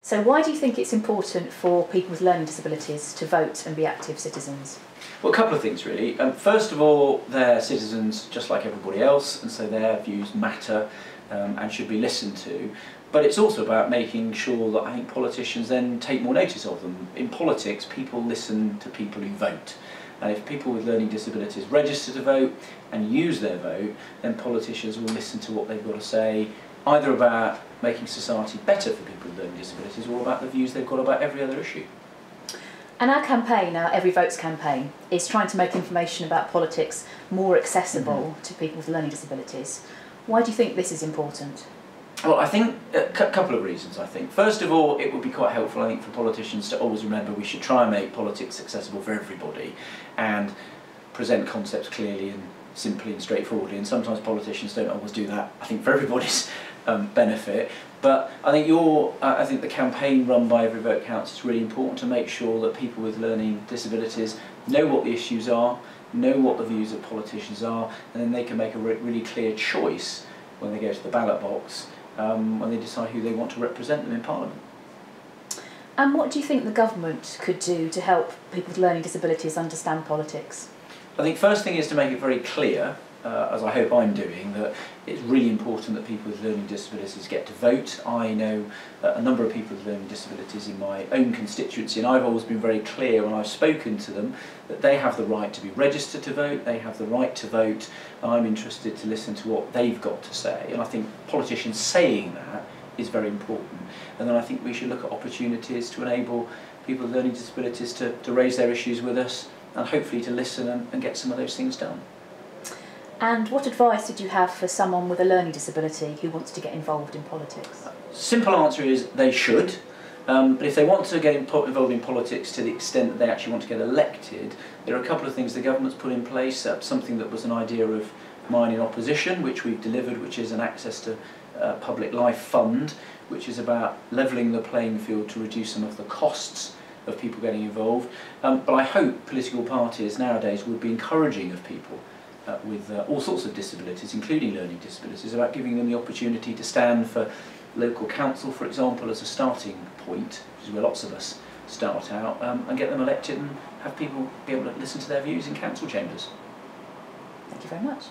So why do you think it's important for people with learning disabilities to vote and be active citizens? Well, a couple of things really. First of all, they're citizens just like everybody else, and so their views matter and should be listened to. But it's also about making sure that I think politicians then take more notice of them. In politics, people listen to people who vote. And if people with learning disabilities register to vote and use their vote, then politicians will listen to what they've got to say, either about making society better for people with learning disabilities or about the views they've got about every other issue. And our campaign, our Every Votes campaign, is trying to make information about politics more accessible to people with learning disabilities. Why do you think this is important? Well, I think a couple of reasons, I think. First of all, it would be quite helpful, I think, for politicians to always remember we should try and make politics accessible for everybody and present concepts clearly and simply and straightforwardly, and sometimes politicians don't always do that, I think, for everybody's benefit. But I think the campaign run by Every Vote Counts is really important to make sure that people with learning disabilities know what the issues are, know what the views of politicians are, and then they can make a really clear choice when they go to the ballot box, when they decide who they want to represent them in Parliament. And what do you think the government could do to help people with learning disabilities understand politics? I think first thing is to make it very clear, as I hope I'm doing, that it's really important that people with learning disabilities get to vote. I know a number of people with learning disabilities in my own constituency, and I've always been very clear when I've spoken to them that they have the right to be registered to vote, they have the right to vote, and I'm interested to listen to what they've got to say. And I think politicians saying that is very important. And then I think we should look at opportunities to enable people with learning disabilities to raise their issues with us and hopefully to listen and get some of those things done. And what advice did you have for someone with a learning disability who wants to get involved in politics? Simple answer is they should. But if they want to get involved in politics to the extent that they actually want to get elected, there are a couple of things the government's put in place. Something that was an idea of mine in opposition, which we've delivered, which is an Access to Public Life Fund, which is about levelling the playing field to reduce some of the costs of people getting involved. But I hope political parties nowadays would be encouraging of people with all sorts of disabilities, including learning disabilities, about giving them the opportunity to stand for local council, for example, as a starting point, which is where lots of us start out, and get them elected and have people be able to listen to their views in council chambers. Thank you very much.